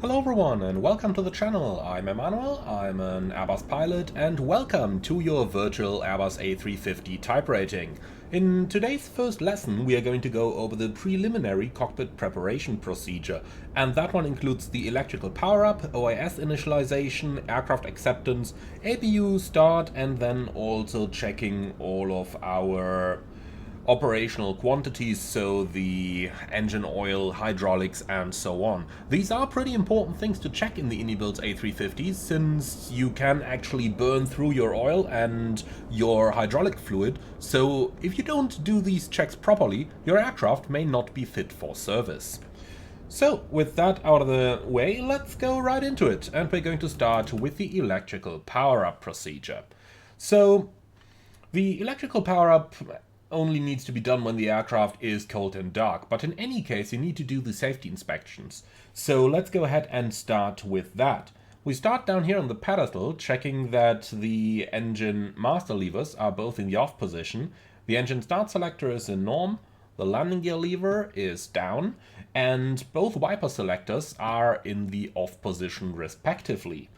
Hello everyone and welcome to the channel. I'm Emmanuel, I'm an Airbus pilot, and welcome to your virtual Airbus A350 type rating. In today's first lesson we are going to go over the preliminary cockpit preparation procedure, and that one includes the electrical power-up, OIS initialization, aircraft acceptance, APU start, and then also checking all of our operational quantities, so the engine oil, hydraulics, and so on. These are pretty important things to check in the iniBuilds A350, since you can actually burn through your oil and your hydraulic fluid, so if you don't do these checks properly, your aircraft may not be fit for service. So, with that out of the way, let's go right into it, and we're going to start with the electrical power-up procedure. So, the electrical power-up only needs to be done when the aircraft is cold and dark, but in any case you need to do the safety inspections. So let's go ahead and start with that. We start down here on the pedestal, checking that the engine master levers are both in the off position, the engine start selector is in norm, the landing gear lever is down, and both wiper selectors are in the off position respectively.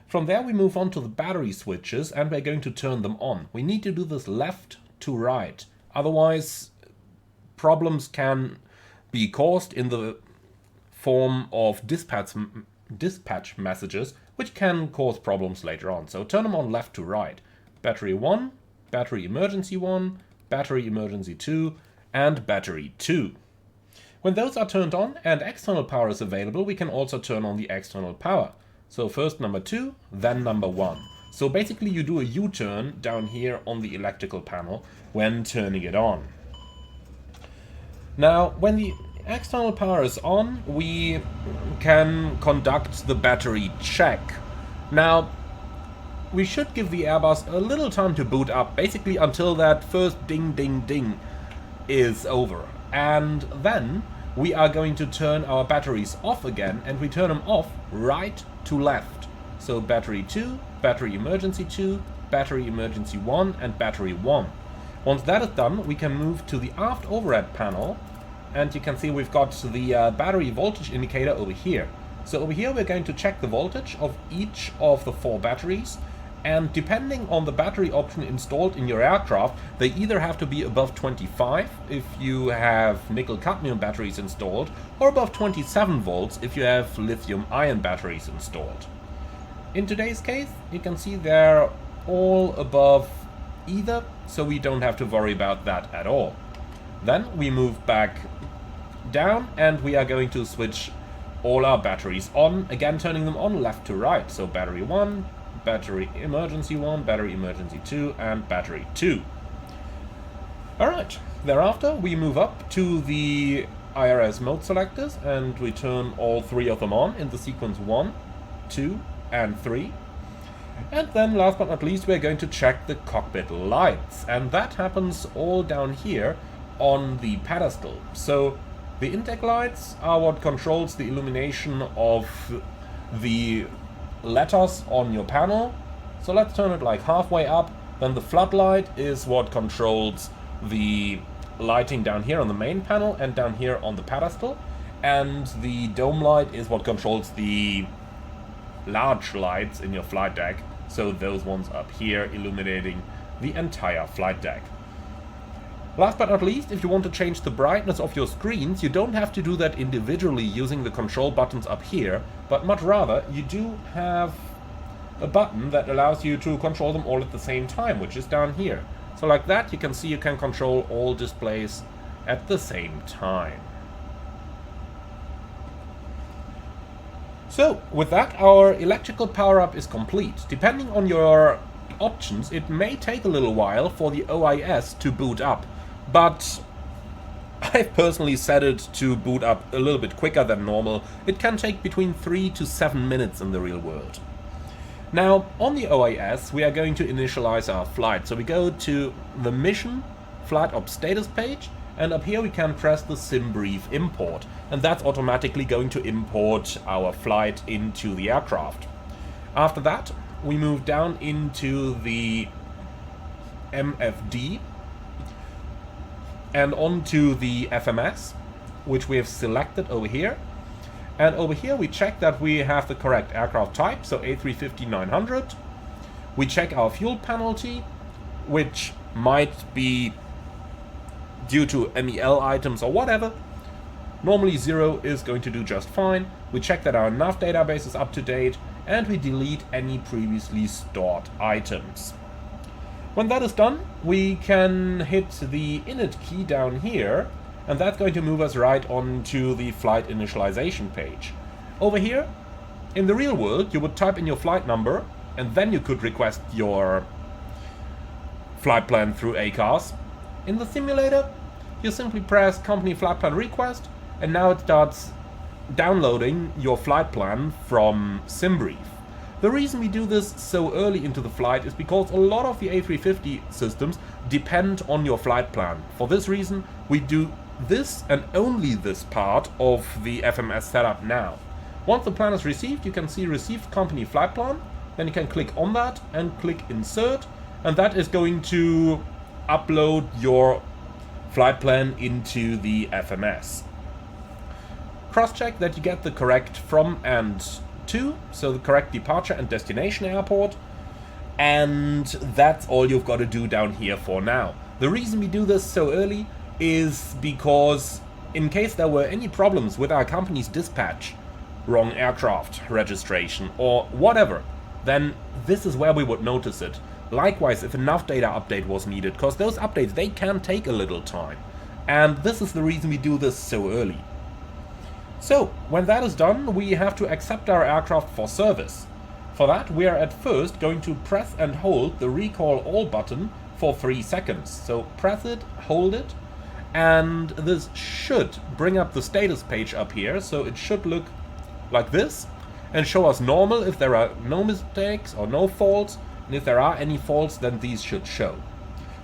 From there we move on to the battery switches, and we're going to turn them on. We need to do this left to right. Otherwise, problems can be caused in the form of dispatch messages, which can cause problems later on. So turn them on left to right. Battery 1, battery emergency 1, battery emergency 2, and battery 2. When those are turned on and external power is available, we can also turn on the external power. So first number 2, then number 1. So basically you do a U-turn down here on the electrical panel when turning it on. Now, when the external power is on, we can conduct the battery check. Now, we should give the Airbus a little time to boot up, basically until that first ding ding ding is over. And then we are going to turn our batteries off again, and we turn them off right to left. So battery 2, battery emergency 2, battery emergency 1, and battery 1. Once that is done, we can move to the aft overhead panel, and you can see we've got the battery voltage indicator over here. So over here we're going to check the voltage of each of the 4 batteries, and depending on the battery option installed in your aircraft, they either have to be above 25 if you have nickel-cadmium batteries installed, or above 27 volts if you have lithium-ion batteries installed. In today's case, you can see they're all above either, so we don't have to worry about that at all. Then we move back down, and we are going to switch all our batteries on, again turning them on left to right. So battery 1, battery emergency 1, battery emergency 2, and battery 2. Alright, thereafter we move up to the IRS mode selectors, and we turn all 3 of them on in the sequence 1, 2, and 3. And then last but not least we're going to check the cockpit lights, and that happens all down here on the pedestal. So the intake lights are what controls the illumination of the letters on your panel. So let's turn it like halfway up. Then the floodlight is what controls the lighting down here on the main panel and down here on the pedestal, and the dome light is what controls the large lights in your flight deck, so those ones up here illuminating the entire flight deck. Last but not least, if you want to change the brightness of your screens, you don't have to do that individually using the control buttons up here, but much rather you do have a button that allows you to control them all at the same time, which is down here. So like that, you can see you can control all displays at the same time. So, with that, our electrical power-up is complete. Depending on your options, it may take a little while for the OIS to boot up, but I've personally set it to boot up a little bit quicker than normal. It can take between 3 to 7 minutes in the real world. Now, on the OIS, we are going to initialize our flight. So we go to the Mission Flight Op Status page, and up here we can press the SimBrief import, and that's automatically going to import our flight into the aircraft. After that, we move down into the MFD and onto the FMS, which we have selected over here. And over here we check that we have the correct aircraft type, so A350-900. We check our fuel penalty, which might be due to MEL items or whatever. Normally 0 is going to do just fine. We check that our nav database is up to date, and we delete any previously stored items. When that is done, we can hit the init key down here, and that's going to move us right onto the flight initialization page. Over here, in the real world, you would type in your flight number, and then you could request your flight plan through ACARS. In the simulator, you simply press company flight plan request, and now it starts downloading your flight plan from SimBrief. The reason we do this so early into the flight is because a lot of the A350 systems depend on your flight plan. For this reason, we do this and only this part of the FMS setup now. Once the plan is received, you can see received company flight plan, then you can click on that and click insert, and that is going to upload your flight plan into the FMS. Cross-check that you get the correct from and to, so the correct departure and destination airport, and that's all you've got to do down here for now. The reason we do this so early is because in case there were any problems with our company's dispatch, wrong aircraft registration or whatever, then this is where we would notice it. Likewise, if enough data update was needed, because those updates, they can take a little time. And this is the reason we do this so early. So, when that is done, we have to accept our aircraft for service. For that, we are at first going to press and hold the recall all button for 3 seconds. So press it, hold it, and this should bring up the status page up here. So it should look like this and show us normal if there are no mistakes or no faults. And if there are any faults, then these should show.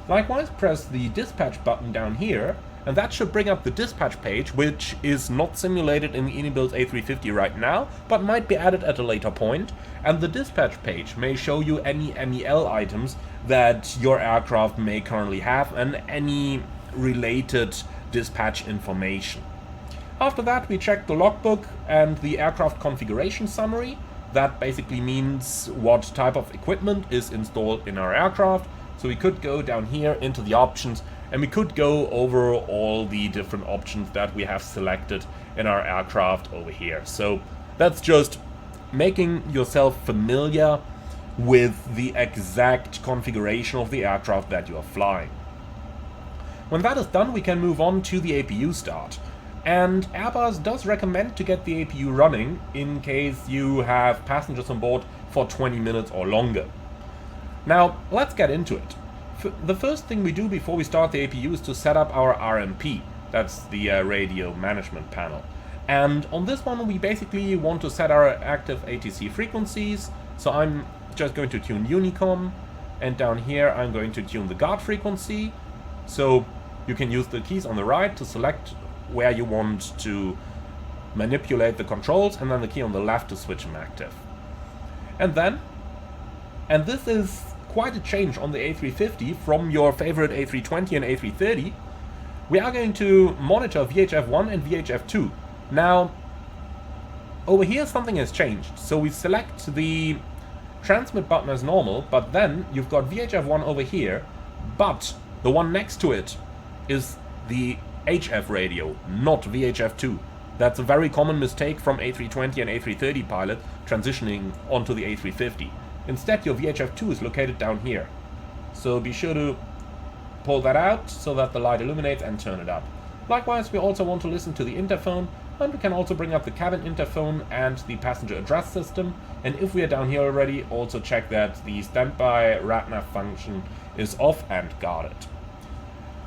Likewise, press the dispatch button down here, and that should bring up the dispatch page, which is not simulated in the iniBuilds A350 right now, but might be added at a later point. And the dispatch page may show you any MEL items that your aircraft may currently have and any related dispatch information. After that, we check the logbook and the aircraft configuration summary. That basically means what type of equipment is installed in our aircraft. So we could go down here into the options and we could go over all the different options that we have selected in our aircraft over here. So that's just making yourself familiar with the exact configuration of the aircraft that you are flying. When that is done, we can move on to the APU start. And Airbus does recommend to get the APU running in case you have passengers on board for 20 minutes or longer. Now, let's get into it. The first thing we do before we start the APU is to set up our RMP. That's the radio management panel. And on this one, we basically want to set our active ATC frequencies. So I'm just going to tune Honeycomb, and down here I'm going to tune the guard frequency. So you can use the keys on the right to select where you want to manipulate the controls, and then the key on the left to switch them active. And this is quite a change on the A350 from your favorite A320 and A330, we are going to monitor VHF1 and VHF2. Now, over here something has changed. So we select the transmit button as normal, but then you've got VHF1 over here, but the one next to it is the HF radio, not VHF2. That's a very common mistake from A320 and A330 pilot transitioning onto the A350. Instead, your VHF2 is located down here. So be sure to pull that out so that the light illuminates and turn it up. Likewise, we also want to listen to the interphone, and we can also bring up the cabin interphone and the passenger address system. And if we are down here already, also check that the standby RadNav function is off and guarded.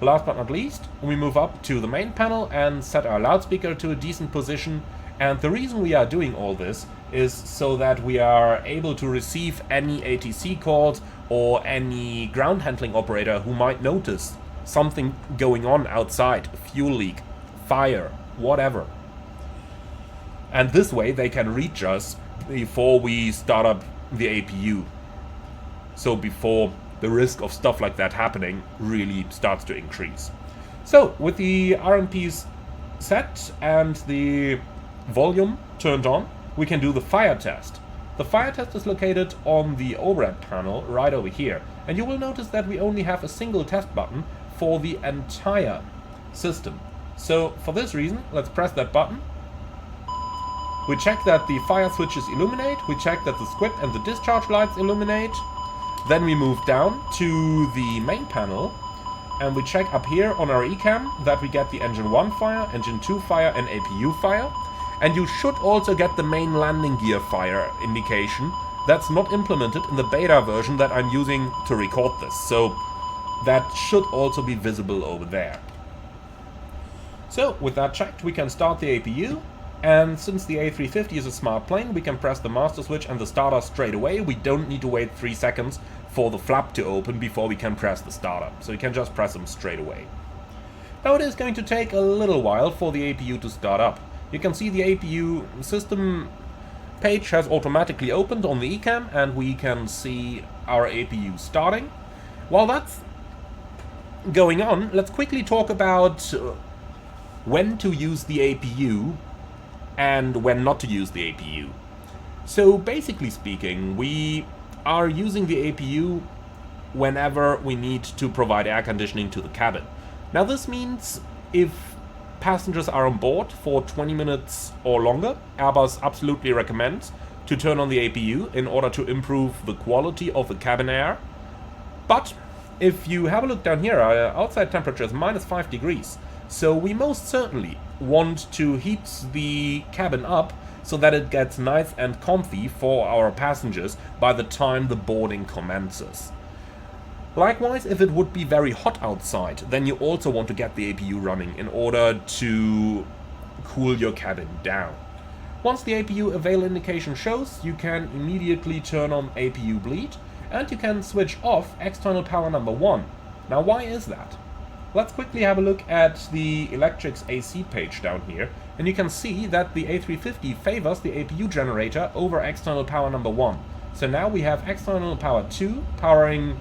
Last but not least, we move up to the main panel and set our loudspeaker to a decent position. And the reason we are doing all this is so that we are able to receive any ATC calls or any ground handling operator who might notice something going on outside, a fuel leak, fire, whatever. And this way they can reach us before we start up the APU. So before the risk of stuff like that happening really starts to increase. So with the RMPs set and the volume turned on, we can do the fire test. The fire test is located on the overhead panel right over here, and you will notice that we only have a single test button for the entire system. So for this reason, let's press that button. We check that the fire switches illuminate, we check that the squid and the discharge lights illuminate. Then we move down to the main panel, and we check up here on our eCam that we get the engine 1 fire, engine 2 fire and APU fire. And you should also get the main landing gear fire indication. That's not implemented in the beta version that I'm using to record this, so that should also be visible over there. So with that checked, we can start the APU, and since the A350 is a smart plane, we can press the master switch and the starter straight away. We don't need to wait 3 seconds for the flap to open before we can press the starter, so you can just press them straight away. Now it is going to take a little while for the APU to start up. You can see the APU system page has automatically opened on the eCam, and we can see our APU starting. While that's going on, let's quickly talk about when to use the APU and when not to use the APU. So basically speaking, we are using the APU whenever we need to provide air conditioning to the cabin. Now this means if passengers are on board for 20 minutes or longer, Airbus absolutely recommends to turn on the APU in order to improve the quality of the cabin air. But if you have a look down here, our outside temperature is -5 degrees, so we most certainly want to heat the cabin up so that it gets nice and comfy for our passengers by the time the boarding commences. Likewise, if it would be very hot outside, then you also want to get the APU running in order to cool your cabin down. Once the APU avail indication shows, you can immediately turn on APU bleed, and you can switch off external power number 1. Now why is that? Let's quickly have a look at the Electric's AC page down here, and you can see that the A350 favors the APU generator over external power number 1. So now we have external power 2 powering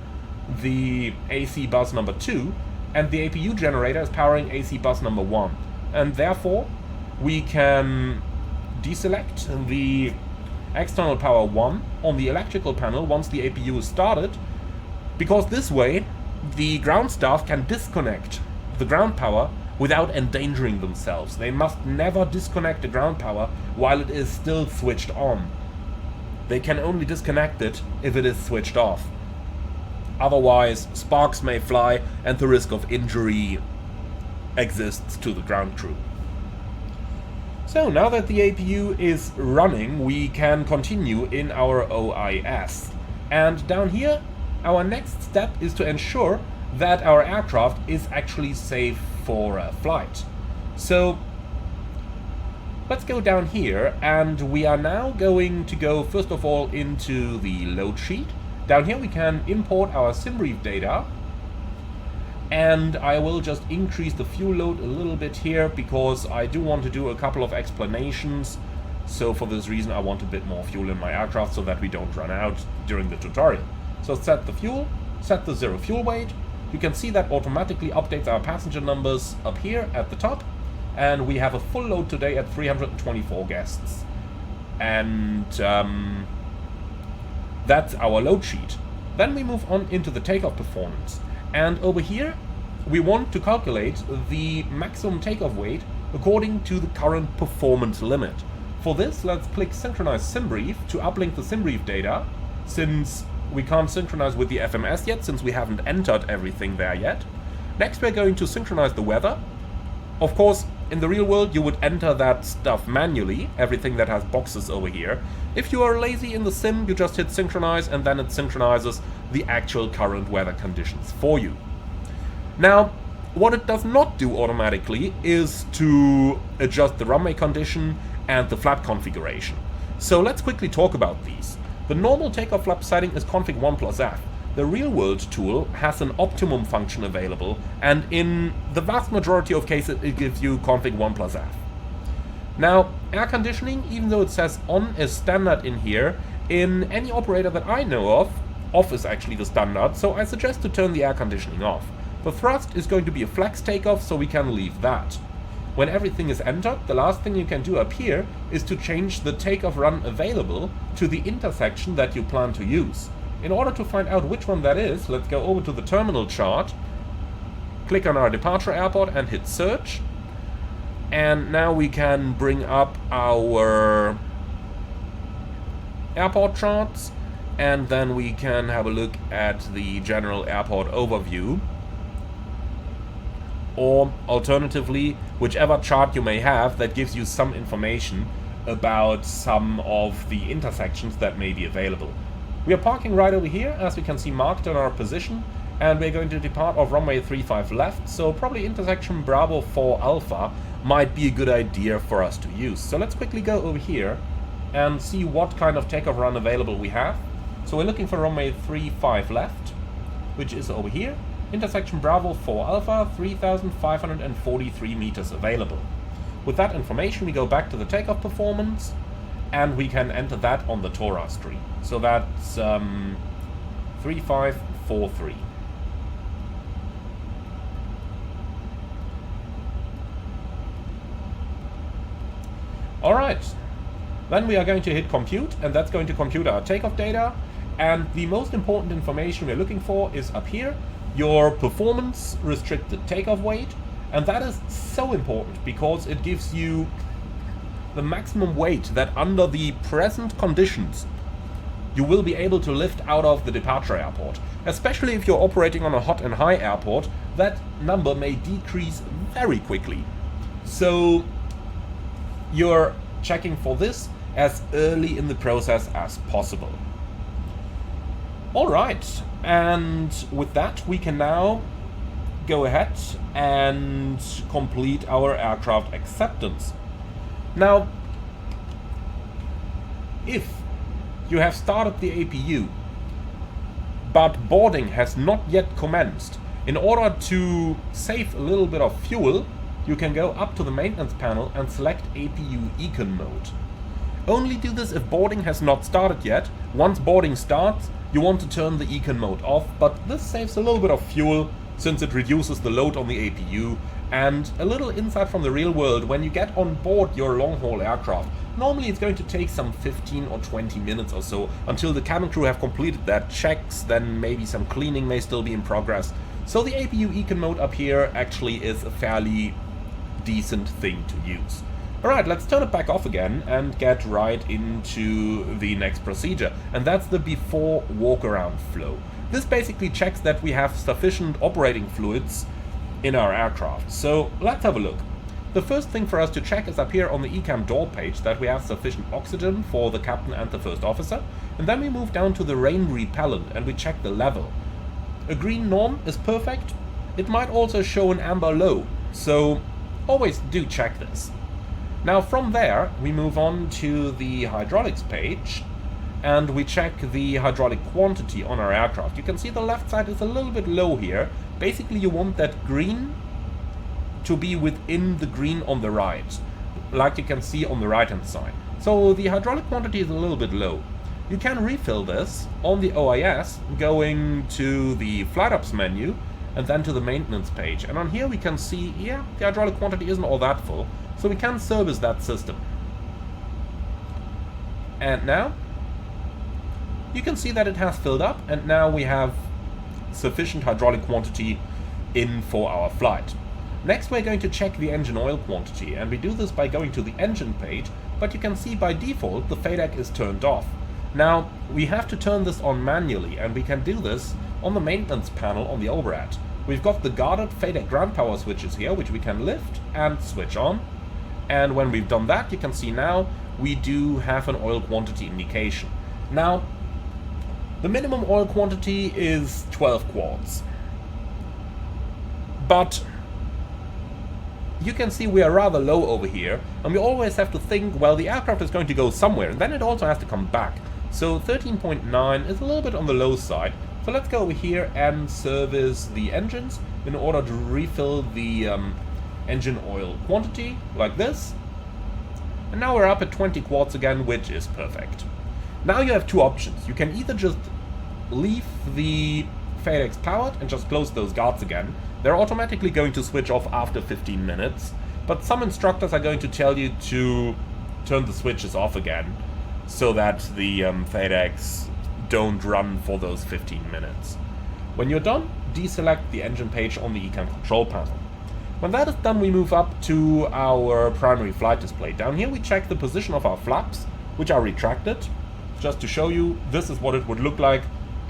the AC bus number 2, and the APU generator is powering AC bus number 1. And therefore, we can deselect the external power 1 on the electrical panel once the APU is started, because this way the ground staff can disconnect the ground power without endangering themselves. They must never disconnect the ground power while it is still switched on. They can only disconnect it if it is switched off. Otherwise, sparks may fly and the risk of injury exists to the ground crew. So now that the APU is running, we can continue in our OIS. And down here, our next step is to ensure that our aircraft is actually safe for a flight. So let's go down here, and we are now going to go first of all into the load sheet. Down here we can import our SimBrief data, and I will just increase the fuel load a little bit here because I do want to do a couple of explanations. So for this reason I want a bit more fuel in my aircraft so that we don't run out during the tutorial. So set the fuel, set the zero fuel weight. You can see that automatically updates our passenger numbers up here at the top, and we have a full load today at 324 guests. And that's our load sheet. Then we move on into the takeoff performance. And over here, we want to calculate the maximum takeoff weight according to the current performance limit. For this, let's click Synchronize SimBrief to uplink the SimBrief data, since we can't synchronize with the FMS yet, since we haven't entered everything there yet. Next, we're going to synchronize the weather. Of course, in the real world, you would enter that stuff manually, everything that has boxes over here. If you are lazy in the sim, you just hit synchronize, and then it synchronizes the actual current weather conditions for you. Now, what it does not do automatically is to adjust the runway condition and the flap configuration. So let's quickly talk about these. The normal takeoff flap setting is config 1+F. The real-world tool has an optimum function available, and in the vast majority of cases it gives you config 1+F. Now, air conditioning, even though it says on is standard in here, in any operator that I know of, off is actually the standard, so I suggest to turn the air conditioning off. The thrust is going to be a flex takeoff, so we can leave that. when everything is entered, the last thing you can do up here is to change the takeoff run available to the intersection that you plan to use. In order to find out which one that is, let's go over to the terminal chart, click on our departure airport and hit search. And now we can bring up our airport charts, and then we can have a look at the general airport overview. Or alternatively, whichever chart you may have that gives you some information about some of the intersections that may be available. We are parking right over here, as we can see marked on our position, and we're going to depart off runway 35 left, so probably intersection Bravo 4 Alpha might be a good idea for us to use. So let's quickly go over here and see what kind of takeoff run available we have. So we're looking for runway 35 left, which is over here. Intersection Bravo 4 Alpha, 3,543 meters available. With that information, we go back to the takeoff performance, and we can enter that on the Torah screen. So that's 3543. Alright, then we are going to hit compute, and that's going to compute our takeoff data. And the most important information we're looking for is up here, your performance restricted takeoff weight. And that is so important because it gives you the maximum weight that under the present conditions you will be able to lift out of the departure airport. Especially if you're operating on a hot and high airport, that number may decrease very quickly. So you're checking for this as early in the process as possible. Alright, and with that we can now go ahead and complete our aircraft acceptance. Now, if you have started the APU, but boarding has not yet commenced, in order to save a little bit of fuel, you can go up to the maintenance panel and select APU Econ mode. Only do this if boarding has not started yet. Once boarding starts, you want to turn the Econ mode off, but this saves a little bit of fuel since it reduces the load on the APU. And a little insight from the real world, when you get on board your long-haul aircraft, normally it's going to take some 15 or 20 minutes or so until the cabin crew have completed their checks, then maybe some cleaning may still be in progress. So the APU Econ mode up here actually is a fairly decent thing to use. Alright, let's turn it back off again and get right into the next procedure, and that's the before walk-around flow. This basically checks that we have sufficient operating fluids in our aircraft. So let's have a look. The first thing for us to check is up here on the ECAM door page that we have sufficient oxygen for the captain and the first officer, and then we move down to the rain repellent and we check the level. A green norm is perfect. It might also show an amber low, so always do check this. Now from there we move on to the hydraulics page and we check the hydraulic quantity on our aircraft. You can see the left side is a little bit low here. Basically you want that green to be within the green on the right, like you can see on the right hand side. So the hydraulic quantity is a little bit low. You can refill this on the OIS, going to the flight ops menu and then to the maintenance page. And on here we can see, yeah, the hydraulic quantity isn't all that full, so we can service that system. And now you can see that it has filled up, and now we have sufficient hydraulic quantity in for our flight. Next we're going to check the engine oil quantity, and we do this by going to the engine page, but you can see by default the FADEC is turned off. Now we have to turn this on manually, and we can do this on the maintenance panel on the overhead. We've got the guarded FADEC ground power switches here, which we can lift and switch on. And when we've done that, you can see now we do have an oil quantity indication. Now, the minimum oil quantity is 12 quarts. But you can see we are rather low over here, and we always have to think, well, the aircraft is going to go somewhere, and then it also has to come back. So 13.9 is a little bit on the low side. So let's go over here and service the engines in order to refill the engine oil quantity, like this. And now we're up at 20 quarts again, which is perfect. Now you have two options. You can either just leave the FADECs powered and just close those guards again. They're automatically going to switch off after 15 minutes. but some instructors are going to tell you to turn the switches off again, so that the FADECs don't run for those 15 minutes. When you're done, deselect the engine page on the Ecam control panel. When that is done, we move up to our primary flight display. Down here we check the position of our flaps, which are retracted. Just to show you, this is what it would look like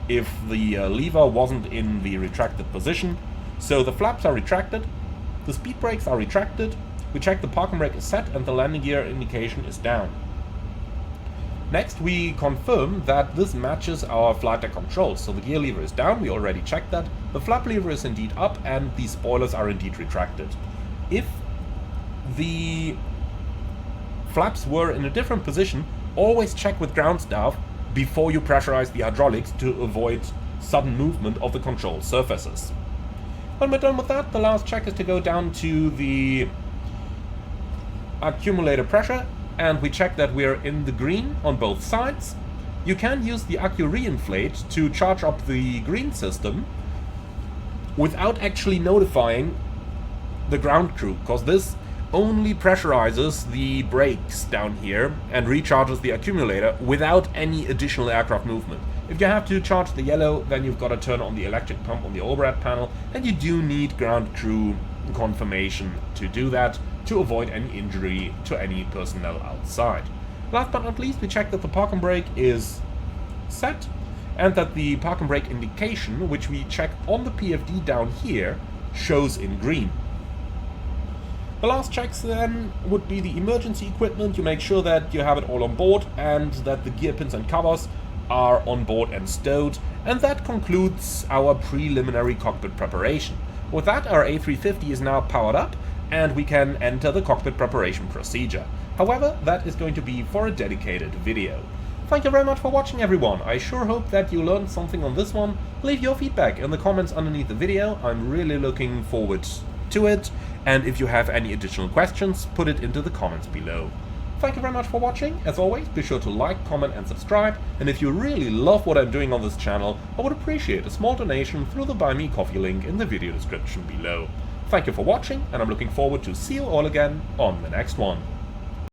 if the lever wasn't in the retracted position. So the flaps are retracted, the speed brakes are retracted, we check the parking brake is set, and the landing gear indication is down. Next, we confirm that this matches our flight deck controls. So the gear lever is down, we already checked that. The flap lever is indeed up, and the spoilers are indeed retracted. If the flaps were in a different position, always check with ground staff before you pressurize the hydraulics to avoid sudden movement of the control surfaces. When we're done with that, the last check is to go down to the accumulator pressure, and we check that we're in the green on both sides. You can use the Accu reinflate to charge up the green system without actually notifying the ground crew, because this only pressurizes the brakes down here and recharges the accumulator without any additional aircraft movement. If you have to charge the yellow, then you've got to turn on the electric pump on the overhead panel, and you do need ground crew confirmation to do that, to avoid any injury to any personnel outside. Last but not least, we check that the parking brake is set, and that the parking brake indication, which we check on the PFD down here, shows in green. The last checks then would be the emergency equipment. You make sure that you have it all on board and that the gear pins and covers are on board and stowed, and that concludes our preliminary cockpit preparation. With that, our A350 is now powered up, and we can enter the cockpit preparation procedure. However, that is going to be for a dedicated video. Thank you very much for watching, everyone. I sure hope that you learned something on this one. Leave your feedback in the comments underneath the video. I'm really looking forward to it, and if you have any additional questions, put it into the comments below. Thank you very much for watching. As always, be sure to like, comment and subscribe, and if you really love what I'm doing on this channel, I would appreciate a small donation through the Buy Me Coffee link in the video description below. Thank you for watching, and I'm looking forward to see you all again on the next one.